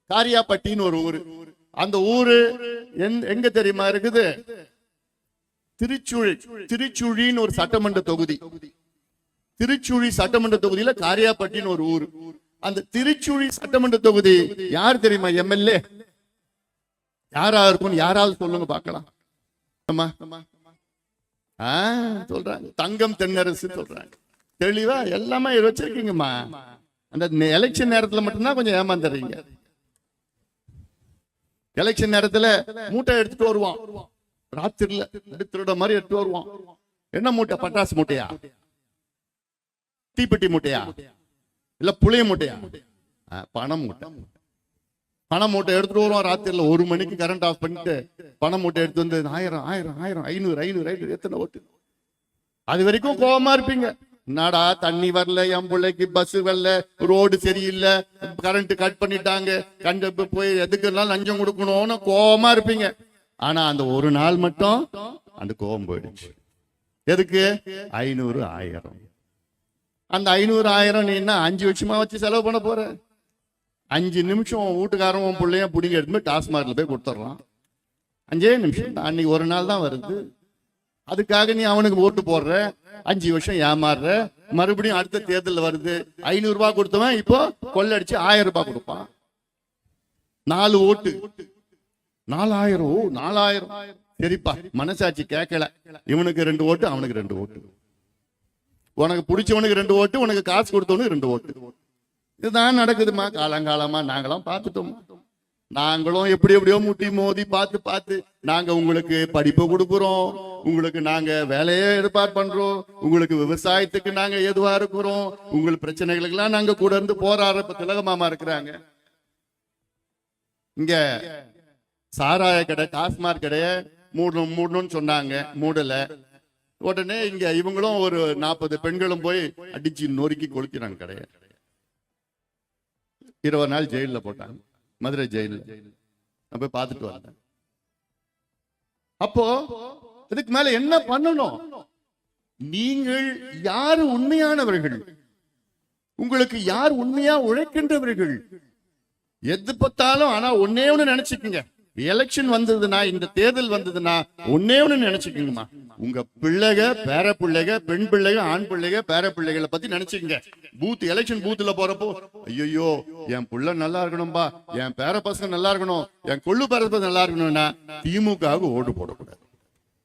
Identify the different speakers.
Speaker 1: காரியாப்பட்டின்னு ஒரு ஊரு. அந்த ஊரு எங்க தெரியுமா இருக்குது? திருச்சுழின்னு ஒரு சட்டமன்ற தொகுதி. திருச்சுழி சட்டமன்ற தொகுதியில காரியாப்பட்டின்னு ஒரு ஊரு. அந்த திருச்சுழி சட்டமன்ற தொகுதி யார் தெரியுமா எம்எல்ஏ? யாரா இருக்கும்? யாராவது சொல்லுங்க பார்க்கலாம். சொல்றாங்க தங்கம் தென்னரசு சொல்றாங்க. தெளிவா எல்லாமே வச்சிருக்கீங்கம்மா. அந்த எலெக்ஷன் நேரத்துல மட்டும்தான் கொஞ்சம் ஏமாந்துறீங்க. எலெக்ஷன் நேரத்துல மூட்டை எடுத்துட்டு வருவான், ராத்திரில திருட மாதிரி எடுத்துட்டு வருவான். என்ன மூட்டை? பட்டாசு மூட்டையா, தீப்பெட்டி மூட்டையா, இல்ல புளிய மூட்டையா? பணம் மூட்டை. பணம் மூட்டை எடுத்துட்டு வருவான் ராத்திரில. 1 மணிக்கு கரண்ட் ஆஃப் பண்ணிட்டு பணம் மூட்டை எடுத்து வந்து 1000 1000 1000 500 எத்தனை ஓட்டு. அது வரைக்கும் கோபமா இருப்பீங்க. என்னடா தண்ணி வரல, என் பிள்ளைக்கு பஸ் வரல, ரோடு சரியில்லை, கரண்ட் கட் பண்ணிட்டாங்க, கண்ட போய் எதுக்கெல்லாம் லஞ்சம் கொடுக்கணும்னு கோபமா இருப்பீங்க. ஆனா அந்த ஒரு நாள் மட்டும் அந்த கோபம் போயிடுச்சு. எதுக்கு? 500 1000. அந்த 500 1000 நீ என்ன 5 வருஷமா வச்சு செலவு பண்ண போற? 5 நிமிஷம் வீட்டுக்காரன் பிள்ளைய பிடிங்க எடுத்து டாஸ்மார்க்ல போய் கொடுத்துட்றான். 5 நிமிஷம் அன்னைக்கு ஒரு நாள் தான் வருது. அதுக்காக நீ அவனுக்கு ஓட்டு போடுற, 5 வருஷம் ஏமாறுற. மறுபடியும் அடுத்த தேர்தல் வருது, 500 ரூபாய் கொடுத்தவன் இப்போ கொள்ளடிச்சு 1000 ரூபாய் கொடுப்பான். 4 ஓட்டு 4000. 4000 சரிப்பா, மனசாட்சி கேட்கல. இவனுக்கு 2 ஓட்டு, அவனுக்கு 2 ஓட்டு, உனக்கு பிடிச்சவனுக்கு 2 ஓட்டு, உனக்கு காசு கொடுத்தவனுக்கு 2 ஓட்டு. இதுதான் நடக்குதுமா. காலங்காலமா நாங்களாம் பார்த்துட்டோம். நாங்களும் எப்படி எப்படியோ முட்டி மோதி பார்த்து நாங்க உங்களுக்கு படிப்பு கொடுக்குறோம், உங்களுக்கு நாங்க வேலையை ஏற்பாடு பண்றோம், உங்களுக்கு விவசாயத்துக்கு நாங்க எதுவா இருக்கிறோம், உங்களுக்கு பிரச்சனைகளுக்கு எல்லாம் நாங்க கூட இருந்து போராடுற. இப்ப திலகமாமா இருக்கிறாங்க இங்க. சாராய கடை, டாஸ்மார்க் கடையை மூடணும்னு சொன்னாங்க, மூடல. உடனே இங்க இவங்களும் ஒரு 40 பெண்களும் போய் அடிச்சு நொறுக்கி கொளுத்தினாங்க கடையை. 20 நாள் ஜெயில போட்டாங்க, மதுரை ஜெயில. நான் போய் பார்த்துட்டு வந்தேன். அப்போ இதுக்கு மேல என்ன பண்ணணும்? நீங்கள் யாரு உண்மையானவர்கள்? உங்களுக்கு யார் உண்மையா உழைக்கின்றவர்கள்? எது பார்த்தாலும் ஆனா ஒன்னே ஒண்ணு நினைச்சுக்குங்க. எலெக்ஷன் வந்ததுன்னா, இந்த தேர்தல் வந்ததுன்னா ஒன்னே ஒண்ணு நினைச்சுக்குங்கம்மா. உங்க பிள்ளைக, பேர பிள்ளைக, பெண் பிள்ளைக, ஆண் பிள்ளைக, பேர பிள்ளைகளை பத்தி நினைச்சுக்கங்க. பூத் எலெக்ஷன் பூத்துல போறப்போ ஐயோ என் புள்ள நல்லா இருக்கணும்பா, என் பேர பசங்க நல்லா இருக்கணும், என் கொள்ளு பேர பசங்க நல்லா இருக்கணும்னா திமுகவுக்கு ஓட்டு போடக்கூடாது.